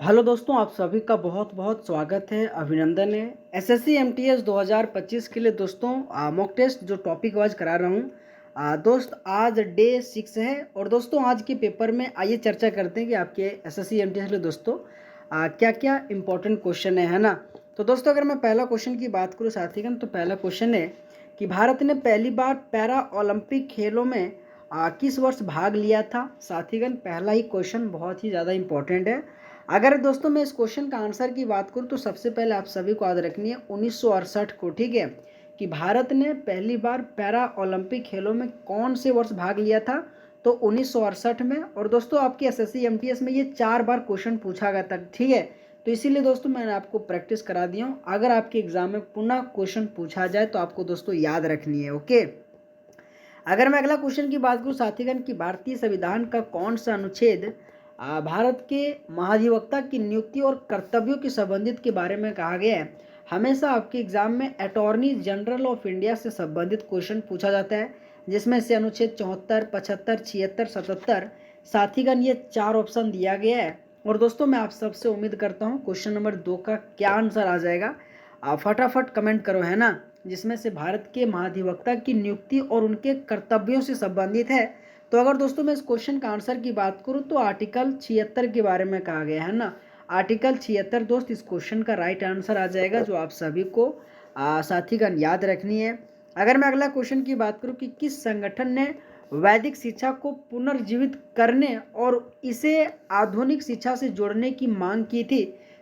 Hello दोस्तों, आप सभी का बहुत बहुत स्वागत है, अभिनंदन है। एसएससी एमटीएस 2025 के लिए दोस्तों मॉक टेस्ट जो टॉपिक वाइज करा रहा हूँ। दोस्त आज डे 6 है और दोस्तों आज के पेपर में आइए चर्चा करते हैं कि आपके एसएससी एमटीएस के लिए दोस्तों क्या क्या इंपॉर्टेंट क्वेश्चन है ना। तो दोस्तों अगर मैं पहला क्वेश्चन की बात करूँ साथीगण, तो पहला क्वेश्चन है कि भारत ने पहली बार पैरा ओलंपिक खेलों में किस वर्ष भाग लिया था। साथीगण पहला ही क्वेश्चन बहुत ही ज़्यादा इंपॉर्टेंट है। अगर दोस्तों मैं इस क्वेश्चन का आंसर की बात करूं तो सबसे पहले आप सभी को याद रखनी है 1968 को, ठीक है, कि भारत ने पहली बार पैरा ओलंपिक खेलों में कौन से वर्ष भाग लिया था, तो 1968 में। और दोस्तों आपकी एसएससी एमटीएस में ये 4 बार क्वेश्चन पूछा गया था, ठीक है, तो इसीलिए दोस्तों मैंने आपको प्रैक्टिस करा दिया हूँ। अगर आपके एग्जाम में पुनः क्वेश्चन पूछा जाए तो आपको दोस्तों याद रखनी है। ओके, अगर मैं अगला क्वेश्चन की बात करूं साथीगण कि भारतीय संविधान का कौन सा अनुच्छेद भारत के महाधिवक्ता की नियुक्ति और कर्तव्यों के संबंधित के बारे में कहा गया है। हमेशा आपके एग्जाम में अटॉर्नी जनरल ऑफ इंडिया से संबंधित क्वेश्चन पूछा जाता है, जिसमें से अनुच्छेद 74, 75, 76, 77 साथीगण ये 4 ऑप्शन दिया गया है। और दोस्तों मैं आप सबसे उम्मीद करता हूँ क्वेश्चन नंबर 2 का क्या आंसर आ जाएगा, आप फटाफट कमेंट करो, है ना, जिसमें से भारत के महाधिवक्ता की नियुक्ति और उनके कर्तव्यों से संबंधित है। तो अगर दोस्तों मैं इस क्वेश्चन का आंसर की बात करूं तो आर्टिकल 76 के बारे में कहा गया है ना। आर्टिकल 76 दोस्त इस क्वेश्चन का राइट आंसर आ जाएगा, जो आप सभी को साथीगण याद रखनी है। अगर मैं अगला क्वेश्चन की बात करूं कि किस संगठन ने वैदिक शिक्षा को पुनर्जीवित करने और इसे आधुनिक शिक्षा से जोड़ने की मांग की थी।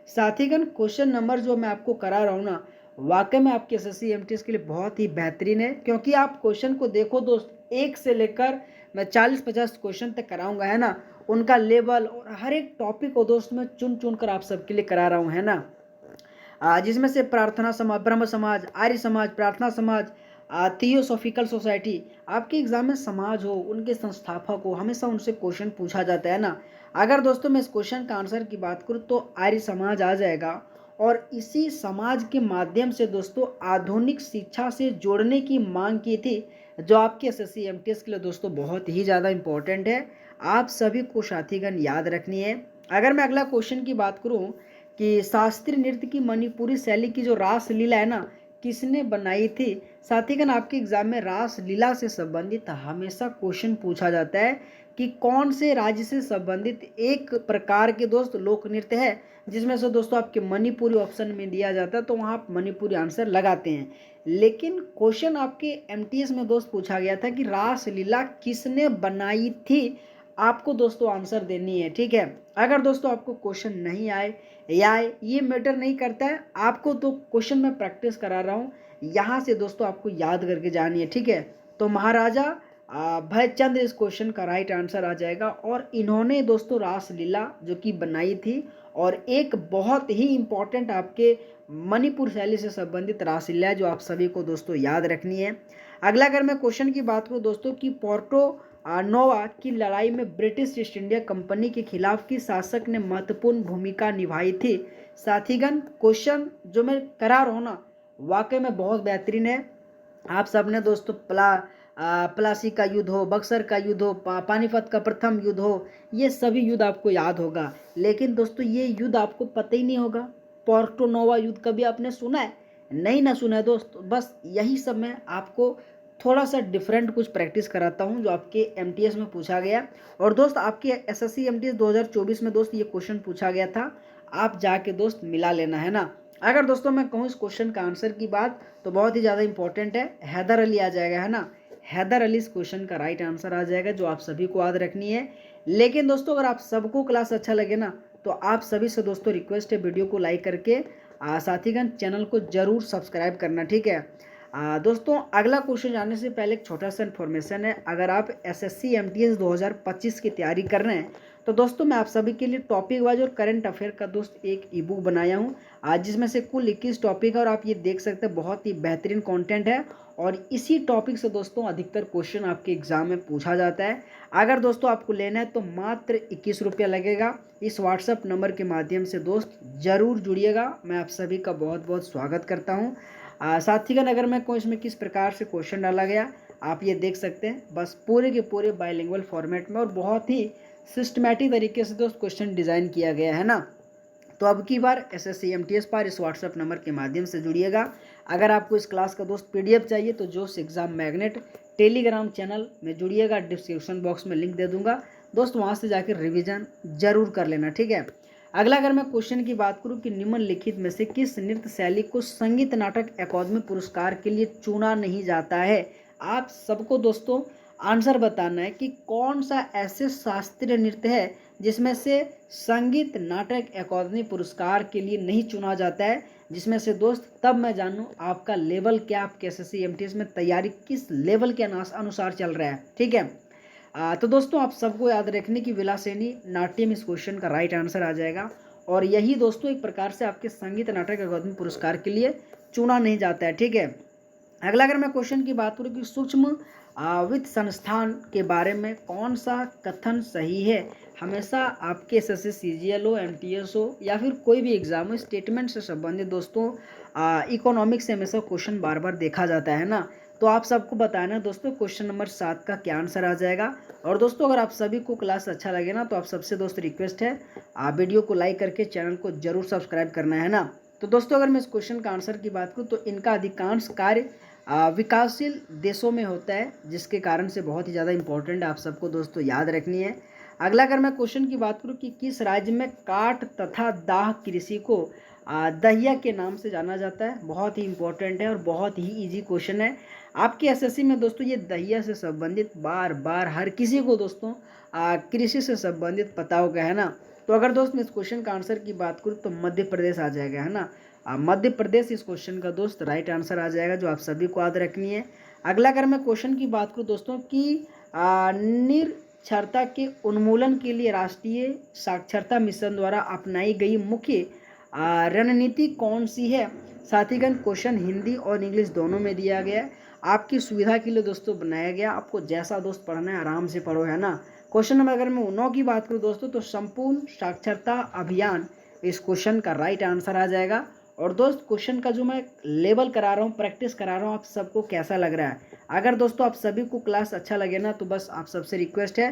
साथीगण क्वेश्चन नंबर जो मैं आपको करा रहा हूँ ना, वाकई में आपके एसएससी एमटीएस के लिए बहुत ही बेहतरीन है, क्योंकि आप क्वेश्चन को देखो दोस्त, एक से लेकर मैं 40-50 क्वेश्चन तक कराऊंगा, है ना, उनका लेवल और हर एक टॉपिक को दोस्त मैं चुन चुन कर आप सबके लिए करा रहा हूँ, है ना। जिसमें से प्रार्थना समाज, ब्रह्म समाज, आर्य समाज, प्रार्थना समाज, थियोसॉफिकल सोसाइटी, आपके एग्जाम में समाज हो, उनके संस्थापक हो, हमेशा उनसे क्वेश्चन पूछा जाता है ना। अगर दोस्तों मैं इस क्वेश्चन का आंसर की बात करूँ तो आर्य समाज आ जाएगा। और इसी समाज के माध्यम से दोस्तों आधुनिक शिक्षा से जोड़ने की मांग की थी, जो आपके एसएससी एमटीएस के लिए दोस्तों बहुत ही ज़्यादा इंपॉर्टेंट है, आप सभी को साथीगण याद रखनी है। अगर मैं अगला क्वेश्चन की बात करूँ कि शास्त्रीय नृत्य की मणिपुरी शैली की जो रासलीला है ना, किसने बनाई थी। साथीगण आपके एग्जाम में रासलीला से संबंधित हमेशा क्वेश्चन पूछा जाता है कि कौन से राज्य से संबंधित एक प्रकार के दोस्त लोक नृत्य है, जिसमें से दोस्तों आपके मणिपुरी ऑप्शन में दिया जाता है, तो वहाँ आप मणिपुरी आंसर लगाते हैं। लेकिन क्वेश्चन आपके एमटीएस में दोस्त पूछा गया था कि रासलीला किसने बनाई थी, आपको दोस्तों आंसर देनी है, ठीक है। अगर दोस्तों आपको क्वेश्चन नहीं आए या ये मैटर नहीं करता है, आपको तो क्वेश्चन में प्रैक्टिस करा रहा हूँ, यहाँ से दोस्तों आपको याद करके जानी है, ठीक है। तो महाराजा भयचंद्र इस क्वेश्चन का राइट आंसर आ जाएगा। और इन्होंने दोस्तों रासलीला जो कि बनाई थी, और एक बहुत ही इंपॉर्टेंट आपके मणिपुर शैली से संबंधित रासलीला जो आप सभी को दोस्तों याद रखनी है। अगला अगर मैं क्वेश्चन की बात करूँ दोस्तों कि पोर्टो नोवा की लड़ाई में ब्रिटिश ईस्ट इंडिया कंपनी के खिलाफ की शासक ने महत्वपूर्ण भूमिका निभाई थी। साथीगण क्वेश्चन जो मैं करा रहा हूँ ना, वाकई में बहुत बेहतरीन है। आप सबने दोस्तों प्लासी का युद्ध हो, बक्सर का युद्ध हो, पानीपत का प्रथम युद्ध हो, ये सभी युद्ध आपको याद होगा। लेकिन दोस्तों ये युद्ध आपको पता ही नहीं होगा, पोर्टो नोवा युद्ध कभी आपने सुना है? नहीं ना सुना है दोस्त, बस यही सब मैं आपको थोड़ा सा डिफरेंट कुछ प्रैक्टिस कराता हूँ जो आपके एमटीएस में पूछा गया। और दोस्त आपके एसएससी एमटीएस 2024 में दोस्त ये क्वेश्चन पूछा गया था, आप जाके दोस्त मिला लेना, है ना। अगर दोस्तों मैं कहूँ इस क्वेश्चन का आंसर की बात, तो बहुत ही ज़्यादा इंपॉर्टेंट है, हैदर अली आ जाएगा, है ना। हैदर अली इस क्वेश्चन का राइट आंसर आ जाएगा, जो आप सभी को याद रखनी है। लेकिन दोस्तों अगर आप सबको क्लास अच्छा लगे ना, तो आप सभी से दोस्तों रिक्वेस्ट है वीडियो को लाइक करके साथीगण चैनल को जरूर सब्सक्राइब करना, ठीक है। दोस्तों अगला क्वेश्चन जानने से पहले एक छोटा सा इन्फॉर्मेशन है। अगर आप एसएससी एमटीएस 2025 की तैयारी कर रहे हैं, तो दोस्तों मैं आप सभी के लिए टॉपिक वाइज और करंट अफेयर का दोस्त एक ई बुक बनाया हूँ, आज जिसमें से कुल 21 टॉपिक है, और आप ये देख सकते हैं बहुत ही बेहतरीन कंटेंट है। और इसी टॉपिक से दोस्तों अधिकतर क्वेश्चन आपके एग्जाम में पूछा जाता है। अगर दोस्तों आपको लेना है तो मात्र 21 रुपया लगेगा। इस व्हाट्सएप नंबर के माध्यम से दोस्त जरूर जुड़िएगा, मैं आप सभी का बहुत बहुत स्वागत करता हूँ। साथीगण अगर मैं कहूँ इसमें किस प्रकार से क्वेश्चन डाला गया, आप ये देख सकते हैं, बस पूरे के पूरे बाइलिंगुअल फॉर्मेट में और बहुत ही सिस्टमैटिक तरीके से दोस्त क्वेश्चन डिज़ाइन किया गया है ना। तो अब की बार SSC MTS पर इस व्हाट्सएप नंबर के माध्यम से जुड़िएगा। अगर आपको इस क्लास का दोस्त PDF चाहिए तो जोश एग्जाम मैग्नेट टेलीग्राम चैनल में जुड़िएगा, डिस्क्रिप्शन बॉक्स में लिंक दे दूंगा दोस्त, वहाँ से जाकर रिवीजन जरूर कर लेना, ठीक है। अगला अगर मैं क्वेश्चन की बात करूँ कि निम्नलिखित में से किस नृत्य शैली को संगीत नाटक अकादमी पुरस्कार के लिए चुना नहीं जाता है। आप सबको दोस्तों आंसर बताना है कि कौन सा ऐसे शास्त्रीय नृत्य है जिसमें से संगीत नाटक अकादमी पुरस्कार के लिए नहीं चुना जाता है, जिसमें से दोस्त तब मैं जानूँ आपका लेवल क्या, आपके SSC MTS में तैयारी किस लेवल के अनुसार चल रहा है, ठीक है। तो दोस्तों आप सबको याद रखने की विलासिनी नाट्यम इस क्वेश्चन का राइट आंसर आ जाएगा, और यही दोस्तों एक प्रकार से आपके संगीत नाटक अकादमी पुरस्कार के लिए चुना नहीं जाता है, ठीक है। अगला अगर मैं क्वेश्चन की बात करूँ कि सूक्ष्म वित्त संस्थान के बारे में कौन सा कथन सही है। हमेशा आपके SSC CGL हो, MTS हो या फिर कोई भी एग्जाम हो, स्टेटमेंट से संबंधित दोस्तों इकोनॉमिक्स से हमेशा क्वेश्चन बार बार देखा जाता है ना। तो आप सबको बताना दोस्तों क्वेश्चन नंबर 7 का क्या आंसर आ जाएगा। और दोस्तों अगर आप सभी को क्लास अच्छा लगे ना तो आप सबसे दोस्त रिक्वेस्ट है आप वीडियो को लाइक करके चैनल को जरूर सब्सक्राइब करना है ना। तो दोस्तों अगर मैं इस क्वेश्चन का आंसर की बात करूँ तो इनका अधिकांश कार्य विकासशील देशों में होता है, जिसके कारण से बहुत ही ज़्यादा इंपॉर्टेंट आप सबको दोस्तों याद रखनी है। अगला अगर मैं क्वेश्चन की बात करूँ कि किस राज्य में काठ तथा दाह कृषि को दहिया के नाम से जाना जाता है, बहुत ही इंपॉर्टेंट है और बहुत ही इजी क्वेश्चन है। आपके SSC में दोस्तों ये दहिया से संबंधित बार बार हर किसी को दोस्तों कृषि से संबंधित पता होगा, है ना। तो अगर दोस्त मैं इस क्वेश्चन का आंसर की बात करूँ तो मध्य प्रदेश आ जाएगा, है ना। मध्य प्रदेश इस क्वेश्चन का दोस्त राइट आंसर आ जाएगा, जो आप सभी को याद रखनी है। अगला अगर मैं क्वेश्चन की बात करूँ दोस्तों कि निरक्षरता के उन्मूलन के लिए राष्ट्रीय साक्षरता मिशन द्वारा अपनाई गई मुख्य रणनीति कौन सी है। साथीगण क्वेश्चन हिंदी और इंग्लिश दोनों में दिया गया है, आपकी सुविधा के लिए दोस्तों बनाया गया, आपको जैसा दोस्त पढ़ना है आराम से पढ़ो, है ना। क्वेश्चन नंबर अगर मैं 9 की बात करूँ दोस्तों तो संपूर्ण साक्षरता अभियान इस क्वेश्चन का राइट आंसर आ जाएगा। और दोस्त क्वेश्चन का जो मैं लेवल करा रहा हूँ, प्रैक्टिस करा रहा हूँ, आप सबको कैसा लग रहा है। अगर दोस्तों आप सभी को क्लास अच्छा लगे ना तो बस आप सबसे रिक्वेस्ट है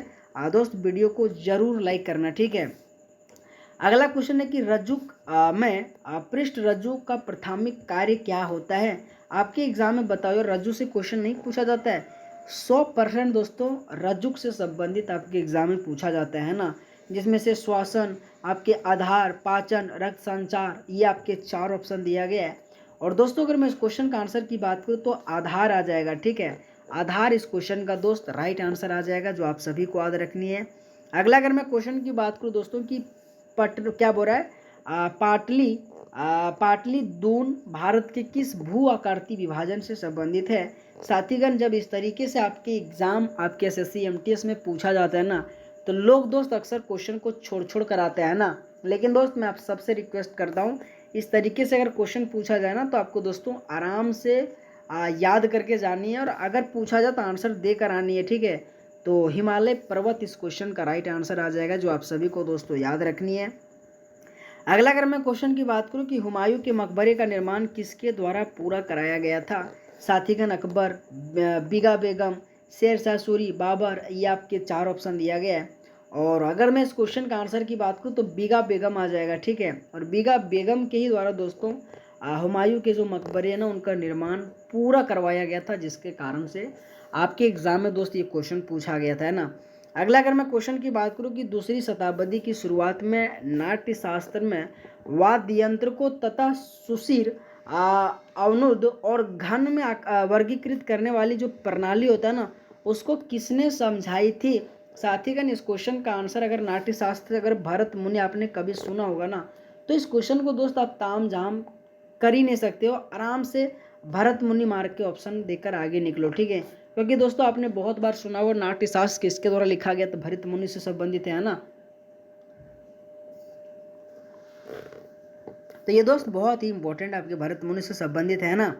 दोस्त वीडियो को जरूर लाइक करना, ठीक है। अगला क्वेश्चन है कि रज्जुक में पृष्ठ रज्जु का प्राथमिक कार्य क्या होता है। आपके एग्जाम में बताओ, रज्जु से क्वेश्चन नहीं पूछा जाता है। 100% दोस्तों रज्जुक से संबंधित आपके एग्जाम में पूछा जाता है ना, जिसमें से श्वसन, आपके आधार, पाचन, रक्त संचार, ये आपके 4 ऑप्शन दिया गया है। और दोस्तों अगर मैं इस क्वेश्चन का आंसर की बात करूँ तो आधार आ जाएगा, ठीक है। आधार इस क्वेश्चन का दोस्त राइट आंसर आ जाएगा, जो आप सभी को याद रखनी है। अगला अगर मैं क्वेश्चन की बात करूँ दोस्तों की क्या बोल रहा है, पाटली दून भारत के किस भू आकृति विभाजन से संबंधित है। साथीगण जब इस तरीके से आपके एग्जाम आपके SSC MTS में पूछा जाता है ना तो लोग दोस्त अक्सर क्वेश्चन को छोड़ छोड़ कर आते हैं ना, लेकिन दोस्त मैं आप सबसे रिक्वेस्ट करता हूँ इस तरीके से अगर क्वेश्चन पूछा जाए ना तो आपको दोस्तों आराम से याद करके जानी है, और अगर पूछा जाए तो आंसर दे कर आनी है, ठीक है। तो हिमालय पर्वत इस क्वेश्चन का राइट आंसर आ जाएगा, जो आप सभी को दोस्तों याद रखनी है। अगला अगर मैं क्वेश्चन की बात करूं कि हुमायूं के मकबरे का निर्माण किसके द्वारा पूरा कराया गया था। साथीगण अकबर, बीगा बेगम, शेर शाह सूरी, बाबर, ये आपके 4 ऑप्शन दिया गया है। और अगर मैं इस क्वेश्चन का आंसर की बात करूं तो बीगा बेगम आ जाएगा, ठीक है। और बीगा बेगम के ही द्वारा दोस्तों हुमायूं के जो मकबरे हैं ना उनका निर्माण पूरा करवाया गया था, जिसके कारण से आपके एग्जाम में दोस्त ये क्वेश्चन पूछा गया था, है ना। अगला अगर मैं क्वेश्चन की बात करूं कि दूसरी शताब्दी की शुरुआत में नाट्य शास्त्र में वाद्य यंत्र को तथा सुशिर, अवनुद और घन में वर्गीकृत करने वाली जो प्रणाली होता है ना उसको किसने समझाई थी। साथीगण इस क्वेश्चन का आंसर अगर नाट्य शास्त्र अगर भरत मुनि आपने कभी सुना होगा ना तो इस क्वेश्चन को दोस्त आप ताम झाम कर ही नहीं सकते हो, आराम से भरत मुनि मार्ग के ऑप्शन देकर आगे निकलो, ठीक है। क्योंकि दोस्तों आपने बहुत बार सुना हुआ नाट्य शास्त्र किसके द्वारा लिखा गया, तो भरत मुनि से संबंधित है ना। तो ये दोस्त बहुत ही इंपॉर्टेंट आपके भरत मुनि से संबंधित है ना।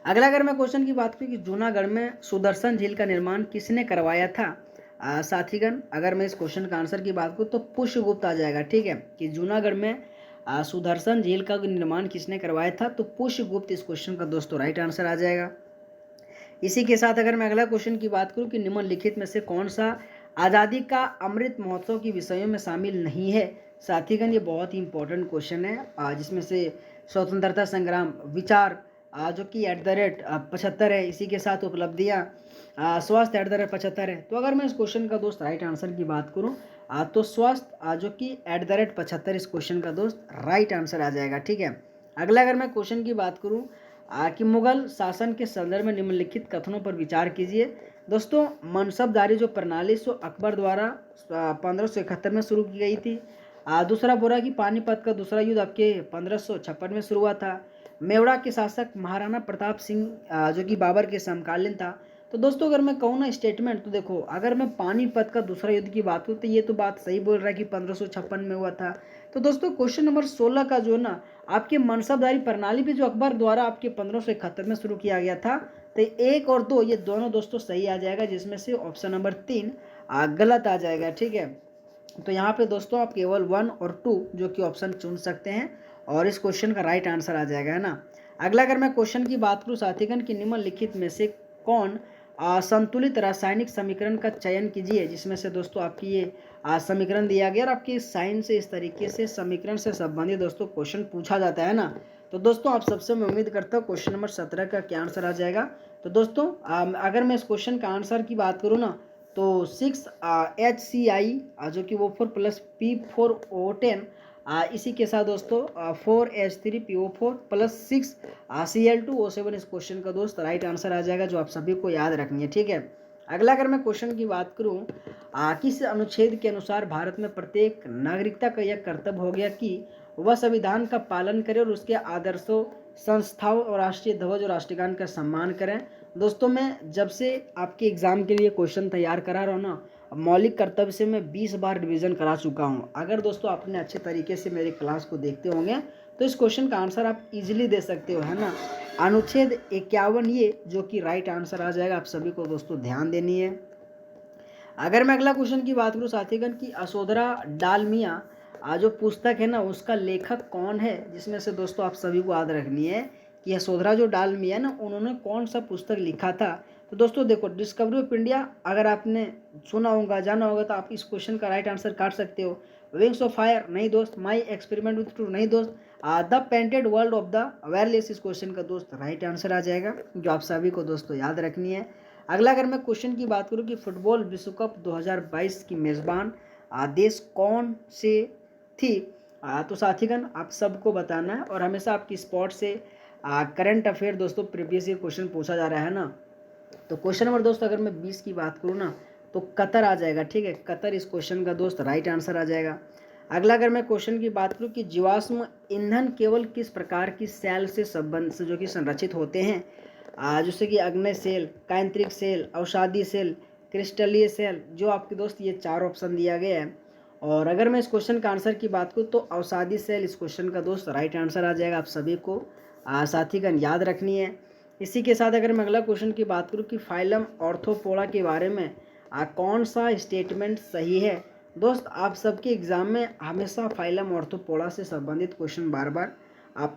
अगला अगर मैं क्वेश्चन की बात करूँ कि जूनागढ़ में सुदर्शन झील का निर्माण किसने करवाया था। साथीगण अगर मैं इस क्वेश्चन का आंसर की बात करूँ तो पुष्यगुप्त आ जाएगा, ठीक है। कि जूनागढ़ में सुदर्शन झील का निर्माण किसने करवाया था, तो पुष्यगुप्त इस क्वेश्चन का दोस्तों राइट आंसर आ जाएगा। इसी के साथ अगर मैं अगला क्वेश्चन की बात करूं कि निम्नलिखित में से कौन सा आज़ादी का अमृत महोत्सव के विषयों में शामिल नहीं है। साथीगण ये बहुत ही इंपॉर्टेंट क्वेश्चन है, जिसमें से स्वतंत्रता संग्राम विचार जो कि @ 75 है, इसी के साथ उपलब्धियाँ स्वास्थ्य @ 75 है। तो अगर मैं इस क्वेश्चन का दोस्त राइट आंसर की बात करूँ तो स्वास्थ्य जो कि @ 75 इस क्वेश्चन का दोस्त राइट आंसर आ जाएगा। ठीक है। अगला अगर मैं क्वेश्चन की बात करूँ कि मुगल शासन के संदर्भ में निम्नलिखित कथनों पर विचार कीजिए। दोस्तों, मनसबदारी जो प्रणाली सो अकबर द्वारा 1571 में शुरू की गई थी। दूसरा बोला कि पानीपत का दूसरा युद्ध आपके 1556 में शुरू हुआ था। मेवाड़ के शासक महाराणा प्रताप सिंह जो कि बाबर के समकालीन था। तो दोस्तों अगर मैं कहूँ ना स्टेटमेंट, तो देखो अगर मैं पानीपत का दूसरा युद्ध की बात करूँ तो ये तो बात सही बोल रहा है कि 1556 में हुआ था। तो दोस्तों क्वेश्चन नंबर 16 का जो ना आपके मनसबदारी प्रणाली भी जो अकबर द्वारा आपके 1571 में शुरू किया गया था, तो 1 और 2 ये दोनों दोस्तों सही आ जाएगा, जिसमें से ऑप्शन नंबर 3 गलत आ जाएगा। ठीक है। तो यहाँ पे दोस्तों आप केवल 1 और 2 जो कि ऑप्शन चुन सकते हैं और इस क्वेश्चन का राइट आंसर आ जाएगा, है ना। अगला अगर मैं क्वेश्चन की बात करूँ साथीगण कि निम्नलिखित में से कौन संतुलित रासायनिक समीकरण का चयन कीजिए, जिसमें से दोस्तों आपकी ये समीकरण दिया गया और आपकी साइंस से इस तरीके से समीकरण से संबंधित दोस्तों क्वेश्चन पूछा जाता है ना। तो दोस्तों आप सबसे मैं उम्मीद करता हूँ क्वेश्चन नंबर 17 का क्या आंसर आ जाएगा। तो दोस्तों अगर मैं इस क्वेश्चन का आंसर की बात करूँ ना तो 6HCI जो कि वो 4+P4O10 इसी के साथ दोस्तों 4H3PO4 प्लस 6Cl2O7 इस क्वेश्चन का दोस्त राइट आंसर आ जाएगा, जो आप सभी को याद रखनी है। ठीक है। अगला अगर मैं क्वेश्चन की बात करूं किस अनुच्छेद के अनुसार भारत में प्रत्येक नागरिकता का यह कर्तव्य हो गया कि वह संविधान का पालन करे और उसके आदर्शों, संस्थाओं और राष्ट्रीय ध्वज और राष्ट्रगान का सम्मान करें। दोस्तों मैं जब से आपके एग्ज़ाम के लिए क्वेश्चन तैयार करा रहा हूँ ना, मौलिक कर्तव्य से मैं 20 बार रिवीजन करा चुका हूँ। अगर दोस्तों आपने अच्छे तरीके से मेरे क्लास को देखते होंगे तो इस क्वेश्चन का आंसर आप इजीली दे सकते हो, है ना। अनुच्छेद 51 ये जो कि राइट आंसर आ जाएगा, आप सभी को दोस्तों ध्यान देनी है। अगर मैं अगला क्वेश्चन की बात करूँ साथीगण की यशोधरा डालमिया जो पुस्तक है ना उसका लेखक कौन है, जिसमें से दोस्तों आप सभी को याद रखनी है कि यशोधरा जो डालमिया ना उन्होंने कौन सा पुस्तक लिखा था। तो दोस्तों देखो डिस्कवरी ऑफ इंडिया अगर आपने सुना होगा जाना होगा तो आप इस क्वेश्चन का राइट आंसर काट सकते हो। विंग्स ऑफ फायर नहीं दोस्त, माई एक्सपेरिमेंट विथ ट्रू नहीं दोस्त, the painted world of the wireless इस क्वेश्चन का दोस्त राइट आंसर आ जाएगा, जो आप सभी को दोस्तों याद रखनी है। अगला अगर मैं क्वेश्चन की बात करूं कि फुटबॉल विश्व कप 2022 की मेज़बान देश कौन से थी, तो साथीगण आप सबको बताना है और हमेशा आपकी स्पॉट से करंट अफेयर दोस्तों प्रीवियस ईयर क्वेश्चन पूछा जा रहा है ना। तो क्वेश्चन नंबर दोस्तों अगर मैं 20 की बात करूँ ना तो कतर आ जाएगा। ठीक है, कतर इस क्वेश्चन का दोस्त राइट आंसर आ जाएगा। अगला अगर मैं क्वेश्चन की बात करूँ कि जीवाश्म ईंधन केवल किस प्रकार की सेल से संबंध से जो कि संरचित होते हैं, जैसे कि अग्नि सेल, कांतरिक सेल, अवसादी सेल, क्रिस्टलीय सेल, जो आपके दोस्त ये 4 ऑप्शन दिया गया है। और अगर मैं इस क्वेश्चन का आंसर की बात करूँ तो अवसादी सेल इस क्वेश्चन का दोस्त राइट आंसर आ जाएगा, आप सभी को साथीगण याद रखनी है। इसी के साथ अगर मैं अगला क्वेश्चन की बात करूँ कि फाइलम ऑर्थोपोडा के बारे में कौन सा स्टेटमेंट सही है। दोस्त आप सबके एग्जाम में हमेशा फाइलम ऑर्थोपोडा से संबंधित क्वेश्चन बार बार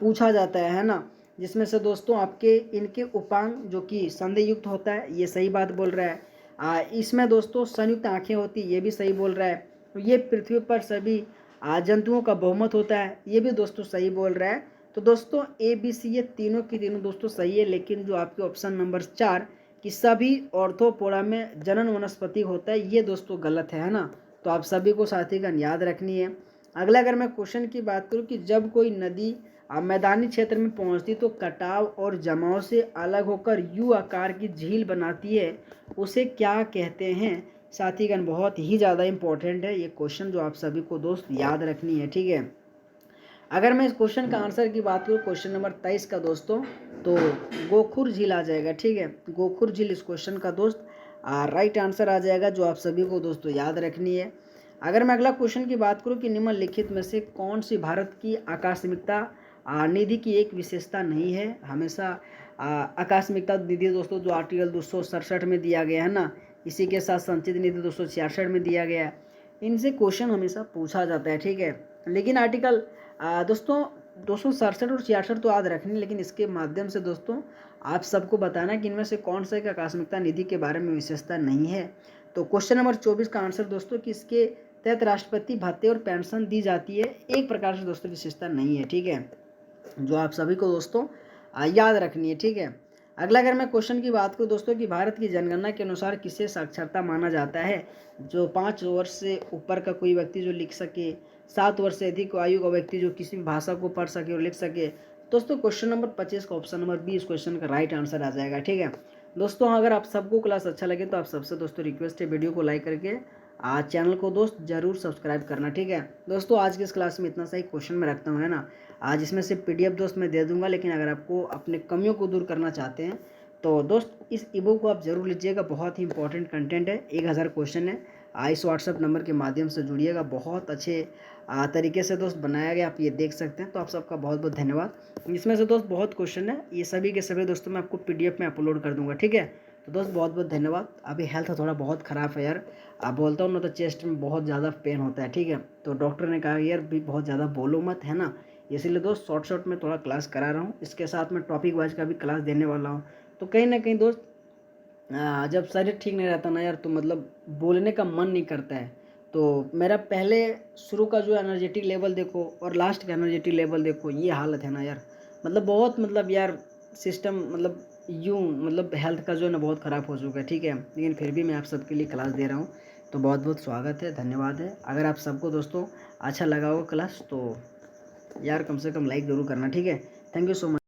पूछा जाता है ना, जिसमें से दोस्तों आपके इनके उपांग जो कि संधि युक्त होता है, ये सही बात बोल रहा है। इसमें दोस्तों संयुक्त आंखें होती, ये भी सही बोल रहा है। तो ये पृथ्वी पर सभी जंतुओं का बहुमत होता है, ये भी दोस्तों सही बोल रहा है। तो दोस्तों ABC ये तीनों की तीनों दोस्तों सही है, लेकिन जो आपके ऑप्शन नंबर 4 कि सभी ऑर्थोपोडा में जनन वनस्पति होता है, ये दोस्तों गलत है ना। तो आप सभी को साथीगण याद रखनी है। अगला अगर मैं क्वेश्चन की बात करूँ कि जब कोई नदी मैदानी क्षेत्र में पहुंचती तो कटाव और जमाव से अलग होकर यू आकार की झील बनाती है, उसे क्या कहते हैं साथीगण। बहुत ही ज़्यादा इंपॉर्टेंट है ये क्वेश्चन, जो आप सभी को दोस्त याद रखनी है। ठीक है। अगर मैं इस क्वेश्चन का आंसर की बात करूँ क्वेश्चन नंबर 23 का दोस्तों, तो गोखुर झील आ जाएगा। ठीक है, गोखुर झील इस क्वेश्चन का दोस्त राइट आंसर आ जाएगा, जो आप सभी को दोस्तों याद रखनी है। अगर मैं अगला क्वेश्चन की बात करूँ कि निम्नलिखित में से कौन सी भारत की आकस्मिकता निधि की एक विशेषता नहीं है। हमेशा आकस्मिकता निधि दोस्तों जो आर्टिकल 267 में दिया गया है ना, इसी के साथ संचित निधि 266 में दिया गया है, इनसे क्वेश्चन हमेशा पूछा जाता है। ठीक है, लेकिन आर्टिकल दोस्तों 267 और 66 तो याद रखनी, लेकिन इसके माध्यम से दोस्तों आप सबको बताना कि इनमें से कौन सा आकस्मिकता निधि के बारे में विशेषता नहीं है। तो क्वेश्चन नंबर 24 का आंसर दोस्तों कि इसके तहत राष्ट्रपति भत्ते और पेंशन दी जाती है, एक प्रकार से दोस्तों विशेषता नहीं है, ठीक है, जो आप सभी को दोस्तों याद रखनी है, ठीक है। अगला अगर मैं क्वेश्चन की बात करूँ दोस्तों कि भारत की जनगणना के अनुसार किसे साक्षरता माना जाता है, जो 5 वर्ष से ऊपर का कोई व्यक्ति जो लिख सके, 7 वर्ष से अधिक आयु का व्यक्ति जो किसी भी भाषा को पढ़ सके और लिख सके। दोस्तों क्वेश्चन नंबर 25 का ऑप्शन नंबर बी इस क्वेश्चन का राइट आंसर आ जाएगा, ठीक है। दोस्तों अगर आप सबको क्लास अच्छा लगे तो आप सबसे दोस्तों रिक्वेस्ट है वीडियो को लाइक करके चैनल को दोस्त जरूर सब्सक्राइब करना, ठीक है। दोस्तों आज की इस क्लास में इतना सही क्वेश्चन मैं रखता हूँ, है ना। आज इसमें से पीडीएफ दोस्त मैं दे दूंगा, लेकिन अगर आपको अपने कमियों को दूर करना चाहते हैं तो दोस्त इस ईबुक को आप जरूर लीजिएगा, बहुत ही इंपॉर्टेंट कंटेंट है, 1000 क्वेश्चन है। इस व्हाट्सएप नंबर के माध्यम से जुड़िएगा, बहुत अच्छे तरीके से दोस्त बनाया गया, आप ये देख सकते हैं। तो आप सबका बहुत बहुत धन्यवाद। इसमें से दोस्त बहुत क्वेश्चन है, ये सभी के सभी दोस्तों मैं आपको पीडीएफ में अपलोड कर दूंगा, ठीक है। तो दोस्त बहुत बहुत धन्यवाद। अभी हेल्थ थोड़ा बहुत ख़राब है यार, आप बोलता हूँ ना तो चेस्ट में बहुत ज़्यादा पेन होता है, ठीक है। तो डॉक्टर ने कहा यार भी बहुत ज़्यादा बोलो मत, है ना, इसीलिए दोस्त शॉर्ट में थोड़ा क्लास करा रहा हूँ। इसके साथ मैं टॉपिक वाइज का भी क्लास देने वाला हूँ। तो कहीं ना कहीं दोस्त जब शरीर ठीक नहीं रहता ना यार, तो मतलब बोलने का मन नहीं करता है। तो मेरा पहले शुरू का जो एनर्जेटिक लेवल देखो और लास्ट का एनर्जेटिक लेवल देखो, ये हालत है ना यार, मतलब बहुत मतलब यार सिस्टम मतलब यूँ मतलब हेल्थ का जो है ना बहुत ख़राब हो चुका है, ठीक है। लेकिन फिर भी मैं आप सबके लिए क्लास दे रहा हूँ, तो बहुत बहुत स्वागत है, धन्यवाद है। अगर आप सबको दोस्तों अच्छा लगा होगा क्लास तो यार कम से कम लाइक ज़रूर करना, ठीक है। Thank you so much.